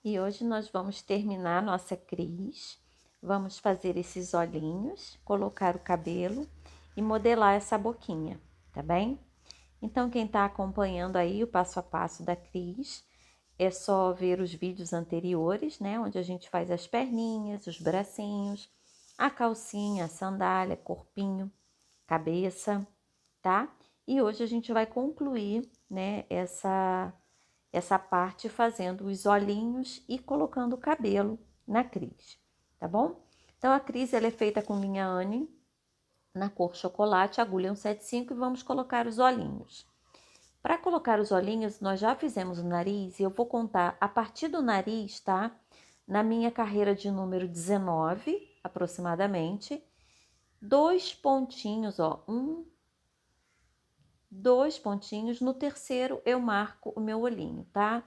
E hoje nós vamos terminar nossa cris, vamos fazer esses olhinhos, colocar o cabelo e modelar essa boquinha, tá bem? Então, quem tá acompanhando aí o passo a passo da cris, é só ver os vídeos anteriores, né? Onde a gente faz as perninhas, os bracinhos, a calcinha, a sandália, corpinho, cabeça, tá? E hoje a gente vai concluir, né, essa parte fazendo os olhinhos e colocando o cabelo na cris, tá bom? Então, a cris ela é feita com linha Anne, na cor chocolate, agulha 175 e vamos colocar os olhinhos. Para colocar os olhinhos, nós já fizemos o nariz e eu vou contar a partir do nariz, tá? Na minha carreira de número 19, aproximadamente, 2 pontinhos, ó, 2 pontinhos, no terceiro eu marco o meu olhinho, tá?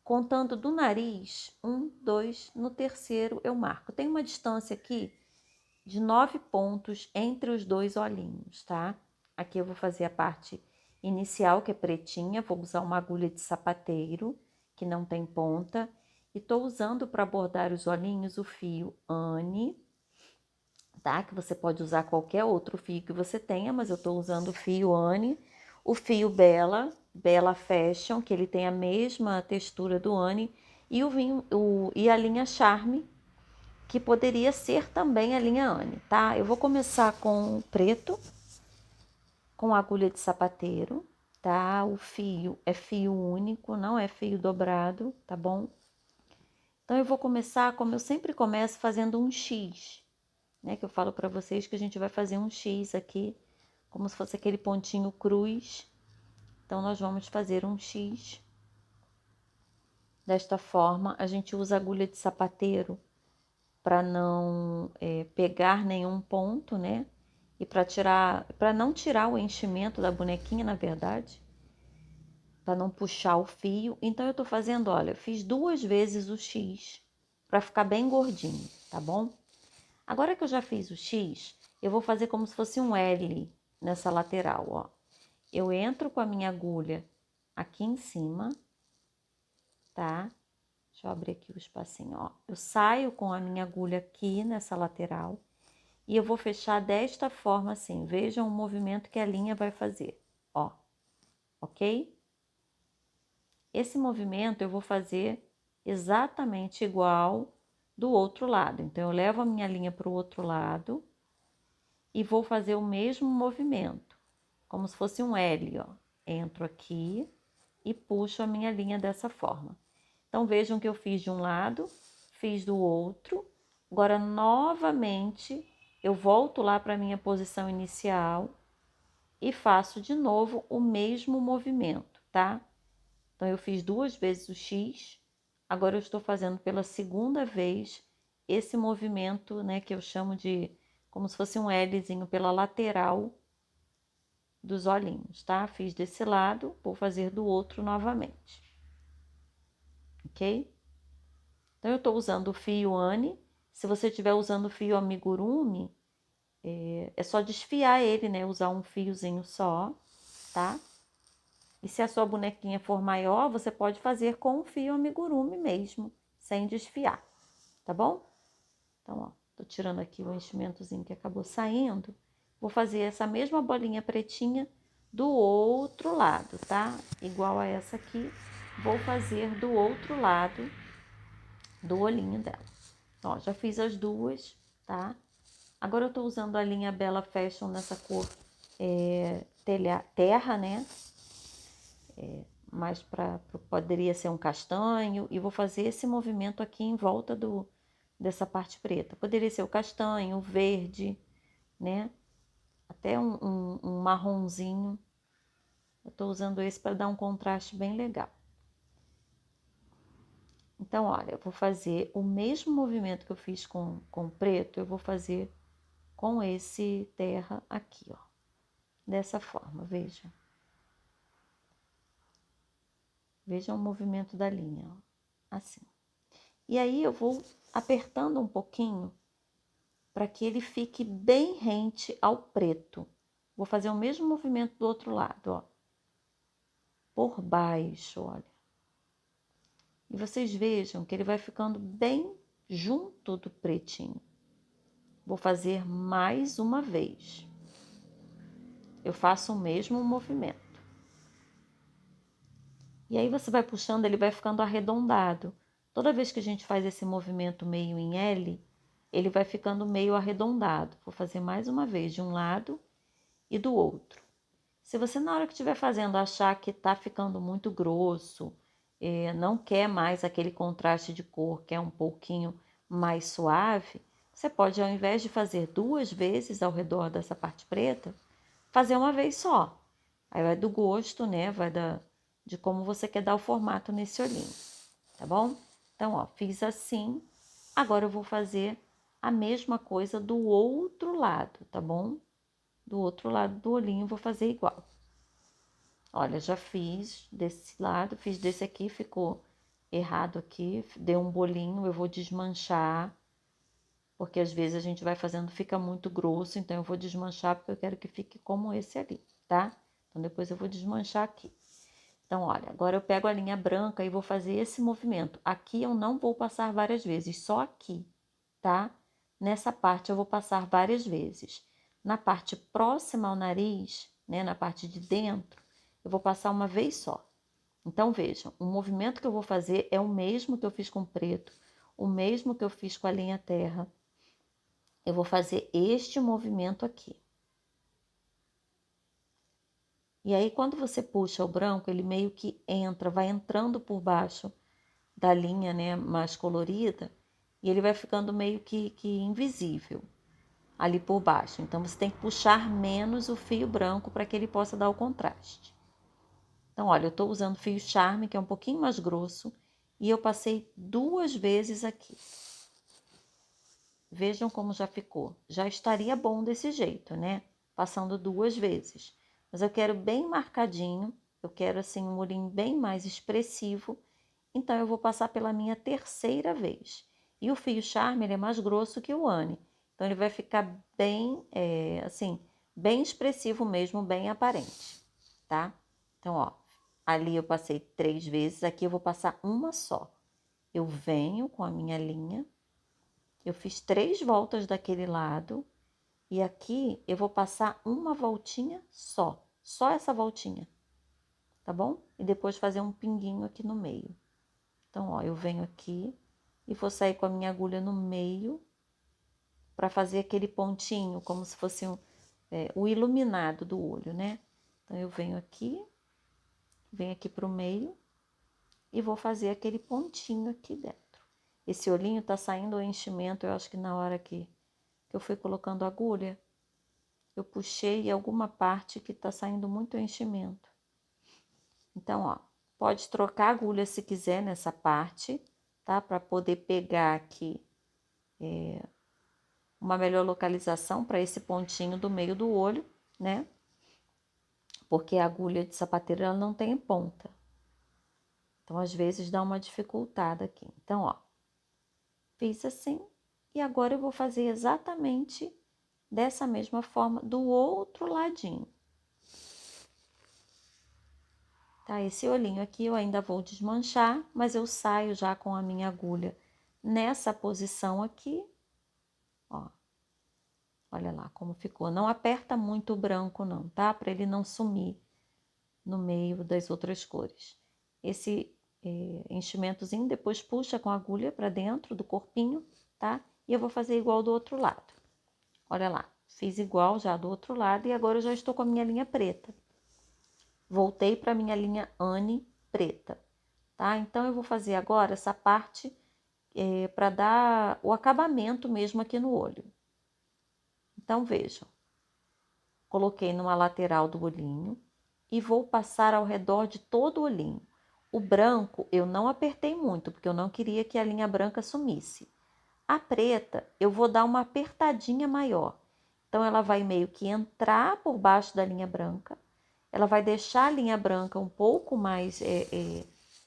Contando do nariz, 1, 2, no terceiro eu marco. Tem uma distância aqui de 9 pontos entre os dois olhinhos, tá? Aqui eu vou fazer a parte inicial, que é pretinha, vou usar uma agulha de sapateiro, que não tem ponta, e tô usando para bordar os olhinhos o fio Anne, tá? Que você pode usar qualquer outro fio que você tenha, mas eu tô usando o fio Anne, o fio Bella Fashion, que ele tem a mesma textura do Anne, e e a linha Charme, que poderia ser também a linha Anne, tá? Eu vou começar com o preto, com agulha de sapateiro, tá? O fio é fio único, não é fio dobrado, tá bom? Então eu vou começar, como eu sempre começo, fazendo um X, né? Que eu falo para vocês que a gente vai fazer um X aqui, como se fosse aquele pontinho cruz. Então nós vamos fazer um X. Desta forma, a gente usa agulha de sapateiro para não pegar nenhum ponto, né? E para não tirar o enchimento da bonequinha, na verdade, para não puxar o fio. Então eu tô fazendo, olha, fiz 2 vezes o X para ficar bem gordinho, tá bom? Agora que eu já fiz o X, eu vou fazer como se fosse um L nessa lateral, ó. Eu entro com a minha agulha aqui em cima, tá? Deixa eu abrir aqui o espacinho, ó. Eu saio com a minha agulha aqui nessa lateral e eu vou fechar desta forma assim. Vejam o movimento que a linha vai fazer, ó. Ok? Esse movimento eu vou fazer exatamente igual do outro lado. Então, eu levo a minha linha para o outro lado e vou fazer o mesmo movimento, como se fosse um L, ó. Entro aqui e puxo a minha linha dessa forma. Então, vejam que eu fiz de um lado, fiz do outro. Agora, novamente, eu volto lá para a minha posição inicial e faço de novo o mesmo movimento, tá? Então, eu fiz 2 vezes o X, agora eu estou fazendo pela segunda vez esse movimento, né, que eu chamo de como se fosse um Lzinho pela lateral dos olhinhos, tá? Fiz desse lado, vou fazer do outro novamente, ok? Então, eu tô usando o fio Anne. Se você estiver usando o fio amigurumi, é só desfiar ele, né? Usar um fiozinho só, tá? E se a sua bonequinha for maior, você pode fazer com o fio amigurumi mesmo, sem desfiar, tá bom? Então, ó, tô tirando aqui o enchimentozinho que acabou saindo. Vou fazer essa mesma bolinha pretinha do outro lado, tá? Igual a essa aqui, vou fazer do outro lado do olhinho dela. Ó, já fiz as duas, tá? Agora eu tô usando a linha Bella Fashion nessa cor terra, né? Mais poderia ser um castanho, e vou fazer esse movimento aqui em volta dessa parte preta. Poderia ser o castanho, o verde, né? Até um marronzinho. Eu tô usando esse para dar um contraste bem legal. Então, olha, eu vou fazer o mesmo movimento que eu fiz com o preto, eu vou fazer com esse terra aqui, ó. Dessa forma, veja. Veja o movimento da linha, ó. Assim. E aí eu vou apertando um pouquinho para que ele fique bem rente ao preto. Vou fazer o mesmo movimento do outro lado, ó. Por baixo, olha. E vocês vejam que ele vai ficando bem junto do pretinho. Vou fazer mais uma vez. Eu faço o mesmo movimento. E aí você vai puxando, ele vai ficando arredondado. Toda vez que a gente faz esse movimento meio em L, ele vai ficando meio arredondado. Vou fazer mais uma vez, de um lado e do outro. Se você na hora que estiver fazendo achar que está ficando muito grosso, não quer mais aquele contraste de cor, quer um pouquinho mais suave, você pode, ao invés de fazer 2 vezes ao redor dessa parte preta, fazer uma vez só. Aí vai do gosto, né? De como você quer dar o formato nesse olhinho, tá bom? Então, ó, fiz assim. Agora eu vou fazer a mesma coisa do outro lado, tá bom? Do outro lado do olhinho eu vou fazer igual. Olha, já fiz desse lado, fiz desse aqui, ficou errado aqui, deu um bolinho, eu vou desmanchar, porque às vezes a gente vai fazendo, fica muito grosso, então eu vou desmanchar porque eu quero que fique como esse ali, tá? Então depois eu vou desmanchar aqui. Então, olha, agora eu pego a linha branca e vou fazer esse movimento. Aqui eu não vou passar várias vezes, só aqui, tá? Nessa parte eu vou passar várias vezes. Na parte próxima ao nariz, né, na parte de dentro, eu vou passar uma vez só. Então, vejam, o movimento que eu vou fazer é o mesmo que eu fiz com o preto, o mesmo que eu fiz com a linha terra. Eu vou fazer este movimento aqui. E aí, quando você puxa o branco, ele meio que entra, vai entrando por baixo da linha, né, mais colorida, e ele vai ficando meio que invisível ali por baixo. Então, você tem que puxar menos o fio branco para que ele possa dar o contraste. Então, olha, eu estou usando fio charme, que é um pouquinho mais grosso, e eu passei 2 vezes aqui. Vejam como já ficou. Já estaria bom desse jeito, né? Passando 2 vezes. Mas eu quero bem marcadinho, eu quero assim um olhinho bem mais expressivo, então eu vou passar pela minha terceira vez. E o fio charme, ele é mais grosso que o Anne, então ele vai ficar bem, assim, bem expressivo mesmo, bem aparente, tá? Então, ó, ali eu passei 3 vezes, aqui eu vou passar uma só. Eu venho com a minha linha, eu fiz 3 voltas daquele lado, e aqui eu vou passar uma voltinha só essa voltinha, tá bom? E depois fazer um pinguinho aqui no meio. Então, ó, eu venho aqui e vou sair com a minha agulha no meio para fazer aquele pontinho, como se fosse o iluminado do olho, né? Então, eu venho aqui pro meio e vou fazer aquele pontinho aqui dentro. Esse olhinho tá saindo o enchimento, eu acho que na hora que eu fui colocando a agulha, eu puxei alguma parte que tá saindo muito enchimento. Então, ó, pode trocar a agulha se quiser nessa parte, tá? Para poder pegar aqui uma melhor localização para esse pontinho do meio do olho, né? Porque a agulha de sapateiro ela não tem ponta. Então, às vezes dá uma dificultada aqui. Então, ó, fiz assim e agora eu vou fazer exatamente dessa mesma forma do outro ladinho. Tá? Esse olhinho aqui eu ainda vou desmanchar, mas eu saio já com a minha agulha nessa posição aqui, ó. Olha lá como ficou. Não aperta muito o branco não, tá? Para ele não sumir no meio das outras cores. Esse enchimentozinho depois puxa com a agulha para dentro do corpinho, tá? E eu vou fazer igual do outro lado. Olha lá, fiz igual já do outro lado e agora eu já estou com a minha linha preta. Voltei para minha linha Anne preta, tá? Então eu vou fazer agora essa parte para dar o acabamento mesmo aqui no olho. Então vejam, coloquei numa lateral do olhinho e vou passar ao redor de todo o olhinho. O branco eu não apertei muito, porque eu não queria que a linha branca sumisse. A preta eu vou dar uma apertadinha maior. Então ela vai meio que entrar por baixo da linha branca, ela vai deixar a linha branca um pouco mais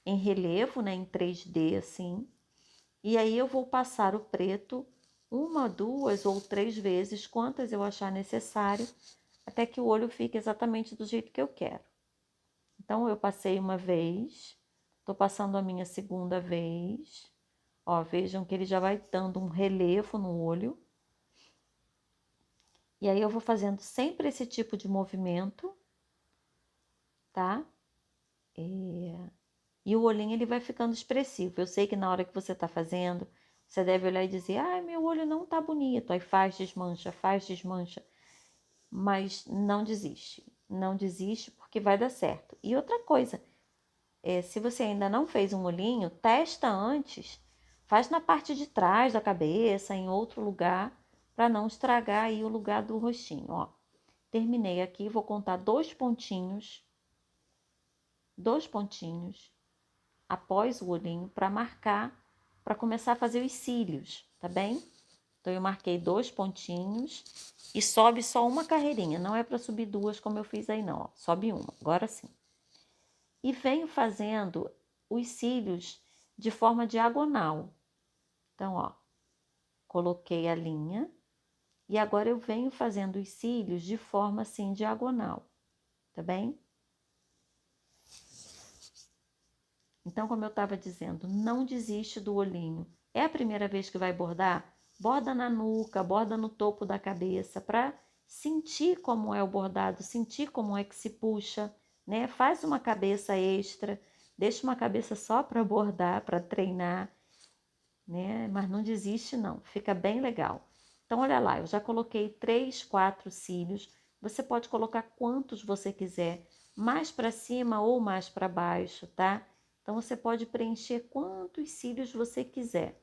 em relevo, né, em 3D assim. E aí eu vou passar o preto 1, 2 ou 3 vezes, quantas eu achar necessário, até que o olho fique exatamente do jeito que eu quero. Então, eu passei uma vez, Tô passando a minha segunda vez. Ó, vejam que ele já vai dando um relevo no olho. E aí eu vou fazendo sempre esse tipo de movimento, tá? E o olhinho ele vai ficando expressivo. Eu sei que na hora que você tá fazendo, você deve olhar e dizer, ai, meu olho não tá bonito. Aí faz, desmancha. Mas não desiste. Não desiste porque vai dar certo. E outra coisa, se você ainda não fez um olhinho, testa antes. Faz na parte de trás da cabeça, em outro lugar, para não estragar aí o lugar do rostinho, ó. Terminei aqui, vou contar dois pontinhos após o olhinho para marcar, para começar a fazer os cílios, tá bem? Então eu marquei 2 pontinhos e sobe só uma carreirinha, não é para subir duas como eu fiz aí não, ó. Sobe uma, agora sim. E venho fazendo os cílios de forma diagonal. Então, ó, coloquei a linha e agora eu venho fazendo os cílios de forma assim diagonal, tá bem? Então, como eu estava dizendo, não desiste do olhinho. É a primeira vez que vai bordar? Borda na nuca, borda no topo da cabeça, para sentir como é o bordado, sentir como é que se puxa, né? Faz uma cabeça extra, deixa uma cabeça só para bordar, para treinar, né? Mas não desiste não, fica bem legal. Então, olha lá, eu já coloquei 3, 4 cílios. Você pode colocar quantos você quiser, mais para cima ou mais para baixo, tá? Então, você pode preencher quantos cílios você quiser.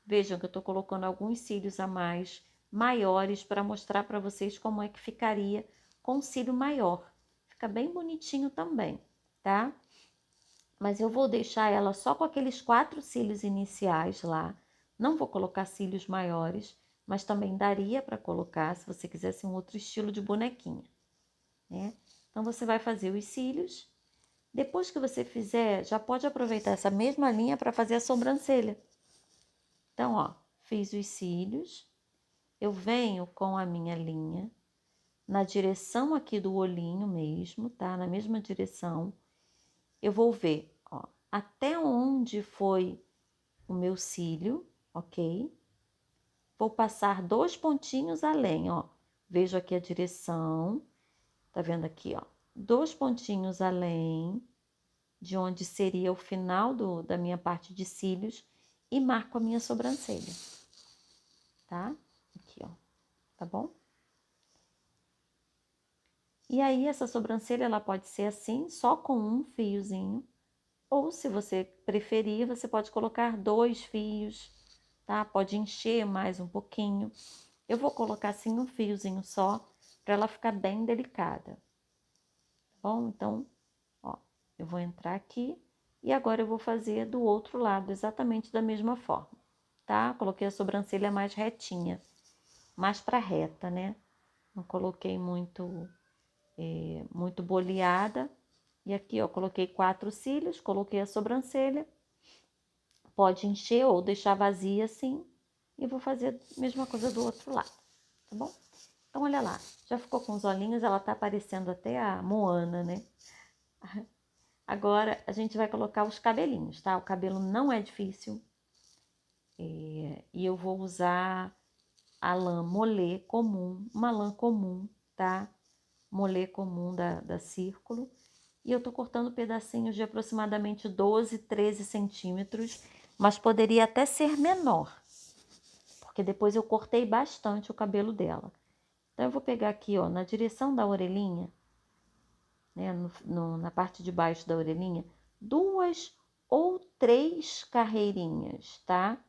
Vejam que eu estou colocando alguns cílios a mais, maiores, para mostrar para vocês como é que ficaria com cílio maior. Fica bem bonitinho também, tá? Mas eu vou deixar ela só com aqueles 4 cílios iniciais lá. Não vou colocar cílios maiores, mas também daria para colocar se você quisesse um outro estilo de bonequinha, né? Então, você vai fazer os cílios. Depois que você fizer, já pode aproveitar essa mesma linha para fazer a sobrancelha. Então, ó, fiz os cílios. Eu venho com a minha linha na direção aqui do olhinho mesmo, tá? Na mesma direção. Eu vou ver, ó, até onde foi o meu cílio, ok? Vou passar 2 pontinhos além, ó. Vejo aqui a direção, tá vendo aqui, ó? 2 pontinhos além de onde seria o final da minha parte de cílios e marco a minha sobrancelha, tá? Aqui, ó, tá bom? E aí, essa sobrancelha, ela pode ser assim, só com um fiozinho, ou se você preferir, você pode colocar 2 fios, tá? Pode encher mais um pouquinho. Eu vou colocar assim um fiozinho só, para ela ficar bem delicada. Tá bom? Então, ó, eu vou entrar aqui e agora eu vou fazer do outro lado exatamente da mesma forma, tá? Coloquei a sobrancelha mais retinha, mais para reta, né? Não coloquei muito boleada. E aqui, ó, coloquei 4 cílios, coloquei a sobrancelha. Pode encher ou deixar vazia assim. E vou fazer a mesma coisa do outro lado, tá bom? Então, olha lá, já ficou com os olhinhos, ela tá parecendo até a Moana, né? Agora, a gente vai colocar os cabelinhos, tá? O cabelo não é difícil. E eu vou usar a lã molê comum, uma lã comum, tá? Molê comum da Círculo. E eu tô cortando pedacinhos de aproximadamente 12, 13 centímetros, mas poderia até ser menor, porque depois eu cortei bastante o cabelo dela. Então, eu vou pegar aqui, ó, na direção da orelhinha, né, na parte de baixo da orelhinha, 2 ou 3 carreirinhas, tá?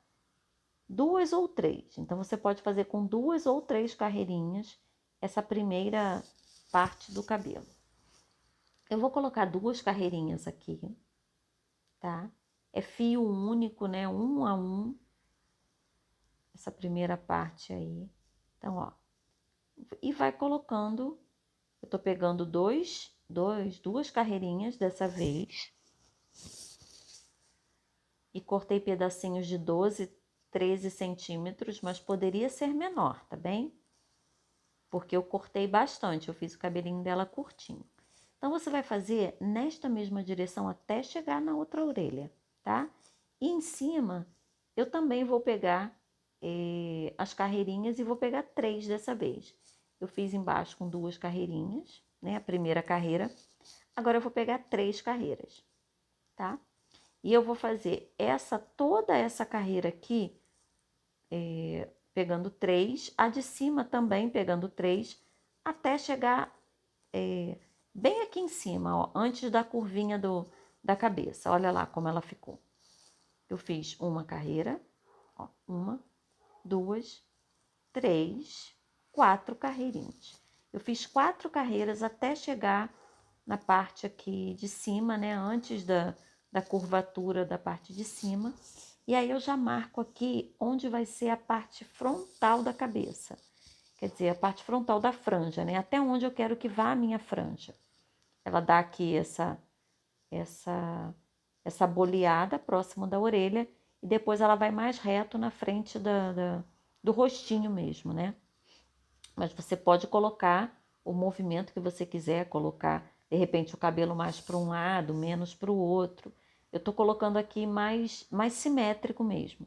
2 ou 3. Então, você pode fazer com 2 ou 3 carreirinhas essa primeira parte do cabelo. Eu vou colocar 2 carreirinhas aqui, tá? É fio único, né? Um a um, essa primeira parte aí. Então, ó, e vai colocando. Eu tô pegando duas carreirinhas dessa vez. E cortei pedacinhos de 12, 13 centímetros, mas poderia ser menor, tá bem? Porque eu cortei bastante, eu fiz o cabelinho dela curtinho. Então, você vai fazer nesta mesma direção até chegar na outra orelha, tá? E em cima, eu também vou pegar as carreirinhas e vou pegar 3 dessa vez. Eu fiz embaixo com 2 carreirinhas, né? A primeira carreira. Agora eu vou pegar 3 carreiras, tá? E eu vou fazer toda essa carreira aqui, pegando 3, a de cima também pegando 3, até chegar bem aqui em cima, ó, antes da curvinha da cabeça. Olha lá como ela ficou. Eu fiz uma carreira, ó, 1, 2, 3, 4 carreirinhas. Eu fiz 4 carreiras até chegar na parte aqui de cima, né? Antes da curvatura da parte de cima. E aí eu já marco aqui onde vai ser a parte frontal da cabeça. Quer dizer, a parte frontal da franja, né? Até onde eu quero que vá a minha franja. Ela dá aqui essa boleada próximo da orelha e depois ela vai mais reto na frente do rostinho mesmo, né? Mas você pode colocar o movimento que você quiser, colocar de repente o cabelo mais para um lado, menos para o outro. Eu tô colocando aqui mais simétrico mesmo,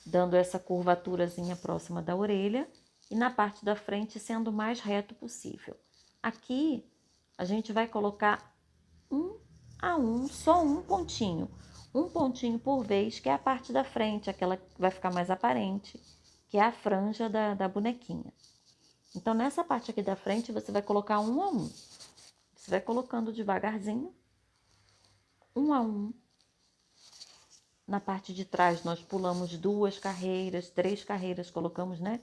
dando essa curvaturazinha próxima da orelha e na parte da frente sendo o mais reto possível. Aqui a gente vai colocar só um pontinho por vez, que é a parte da frente, aquela que vai ficar mais aparente, que é a franja da bonequinha. Então, nessa parte aqui da frente, você vai colocar um a um. Você vai colocando devagarzinho, um a um. Na parte de trás, nós pulamos 2 carreiras, 3 carreiras, colocamos, né?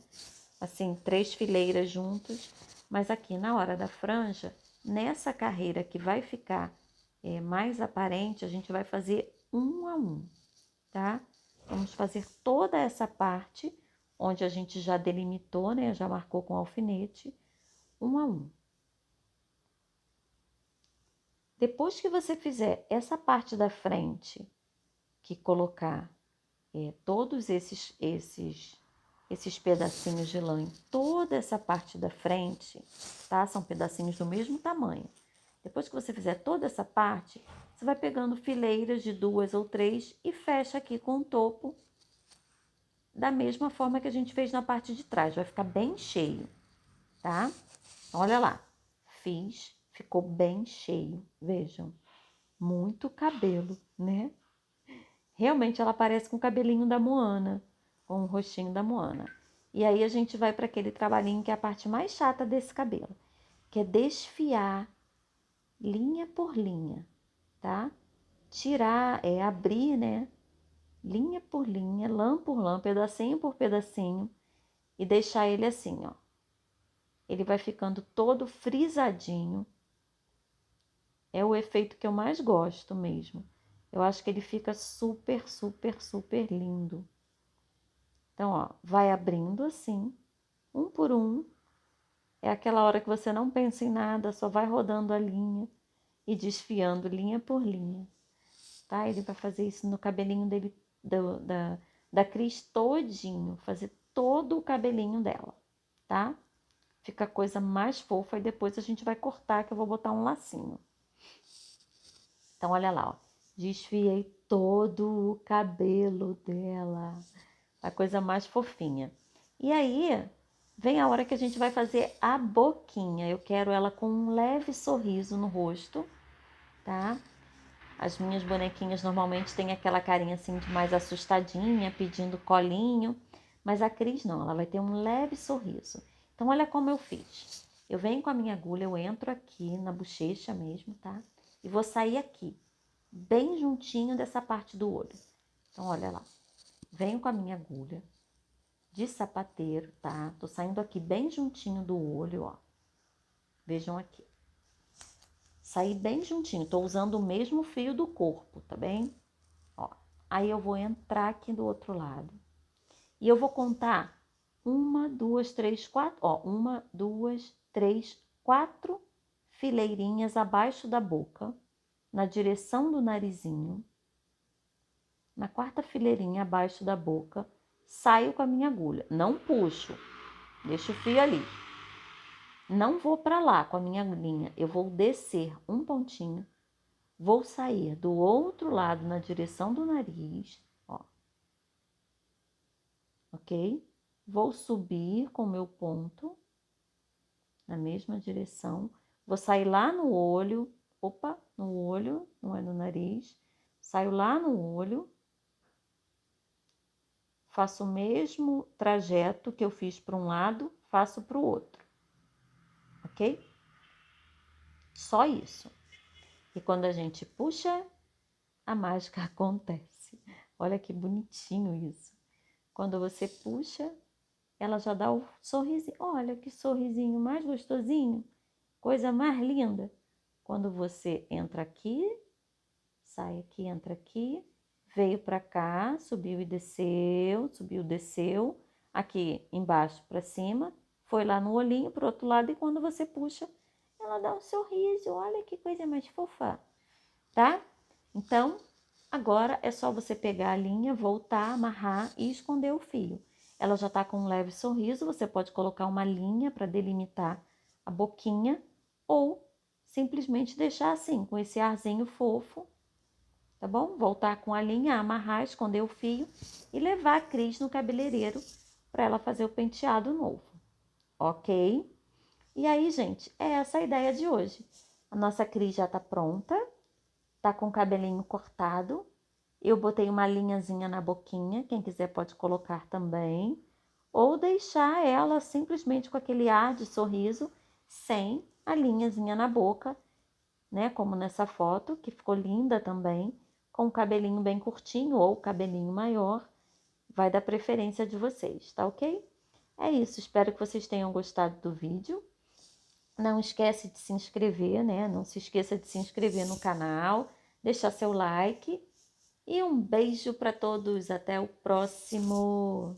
Assim, 3 fileiras juntos. Mas aqui, na hora da franja, nessa carreira que vai ficar mais aparente, a gente vai fazer um a um, tá? Vamos fazer toda essa parte, onde a gente já delimitou, né? Já marcou com alfinete, um a um. Depois que você fizer essa parte da frente, que colocar todos esses pedacinhos de lã em toda essa parte da frente, tá? São pedacinhos do mesmo tamanho. Depois que você fizer toda essa parte, você vai pegando fileiras de 2 ou 3 e fecha aqui com o topo da mesma forma que a gente fez na parte de trás. Vai ficar bem cheio, tá? Olha lá, ficou bem cheio, vejam. Muito cabelo, né? Realmente ela parece com o cabelinho da Moana, com o rostinho da Moana. E aí a gente vai para aquele trabalhinho que é a parte mais chata desse cabelo, que é desfiar linha por linha, tá? Tirar, abrir, né? Linha por linha, lã por lã, pedacinho por pedacinho e deixar ele assim, ó. Ele vai ficando todo frisadinho. É o efeito que eu mais gosto mesmo. Eu acho que ele fica super, super, super lindo. Então, ó, vai abrindo assim, um por um. É aquela hora que você não pensa em nada, só vai rodando a linha e desfiando linha por linha, tá? Ele vai fazer isso no cabelinho dele, da Cris todinho, fazer todo o cabelinho dela, tá? Fica a coisa mais fofa e depois a gente vai cortar, que eu vou botar um lacinho. Então, olha lá, ó. Desfiei todo o cabelo dela. A coisa mais fofinha. E aí, vem a hora que a gente vai fazer a boquinha. Eu quero ela com um leve sorriso no rosto, tá? As minhas bonequinhas normalmente têm aquela carinha assim de mais assustadinha, pedindo colinho. Mas a Cris não, ela vai ter um leve sorriso. Então, olha como eu fiz. Eu venho com a minha agulha, eu entro aqui na bochecha mesmo, tá? E vou sair aqui, bem juntinho dessa parte do olho. Então, olha lá. Venho com a minha agulha de sapateiro, tá? Tô saindo aqui bem juntinho do olho, ó. Vejam aqui. Saí bem juntinho, tô usando o mesmo fio do corpo, tá bem? Ó. Aí eu vou entrar aqui do outro lado. E eu vou contar 1, 2, 3, 4, ó. 1, 2, 3, 4 fileirinhas abaixo da boca, na direção do narizinho. Na quarta fileirinha abaixo da boca, saio com a minha agulha. Não puxo, deixo o fio ali. Não vou para lá com a minha agulhinha, eu vou descer um pontinho, vou sair do outro lado na direção do nariz, ó, ok? Vou subir com o meu ponto na mesma direção, vou sair lá no olho, opa, no olho, não é no nariz, saio lá no olho, faço o mesmo trajeto que eu fiz para um lado, faço para o outro, ok? Só isso. E quando a gente puxa, a mágica acontece. Olha que bonitinho isso. Quando você puxa, ela já dá o sorrisinho. Olha que sorrisinho mais gostosinho. Coisa mais linda. Quando você entra aqui, sai aqui, entra aqui, veio para cá, subiu e desceu, subiu, desceu, aqui embaixo para cima, foi lá no olhinho pro outro lado e quando você puxa, ela dá um sorriso. Olha que coisa mais fofa, tá? Então, agora é só você pegar a linha, voltar, amarrar e esconder o fio. Ela já tá com um leve sorriso, você pode colocar uma linha para delimitar a boquinha ou simplesmente deixar assim, com esse arzinho fofo, tá bom? Voltar com a linha, amarrar, esconder o fio e levar a Cris no cabeleireiro para ela fazer o penteado novo, ok? E aí, gente, é essa a ideia de hoje. A nossa Cris já tá pronta, tá com o cabelinho cortado. Eu botei uma linhazinha na boquinha, quem quiser pode colocar também. Ou deixar ela simplesmente com aquele ar de sorriso, sem a linhazinha na boca, né? Como nessa foto, que ficou linda também, com o cabelinho bem curtinho ou cabelinho maior. Vai da preferência de vocês, tá ok? É isso, espero que vocês tenham gostado do vídeo. Não esquece de se inscrever, né? Não se esqueça de se inscrever no canal, deixar seu like e um beijo para todos. Até o próximo.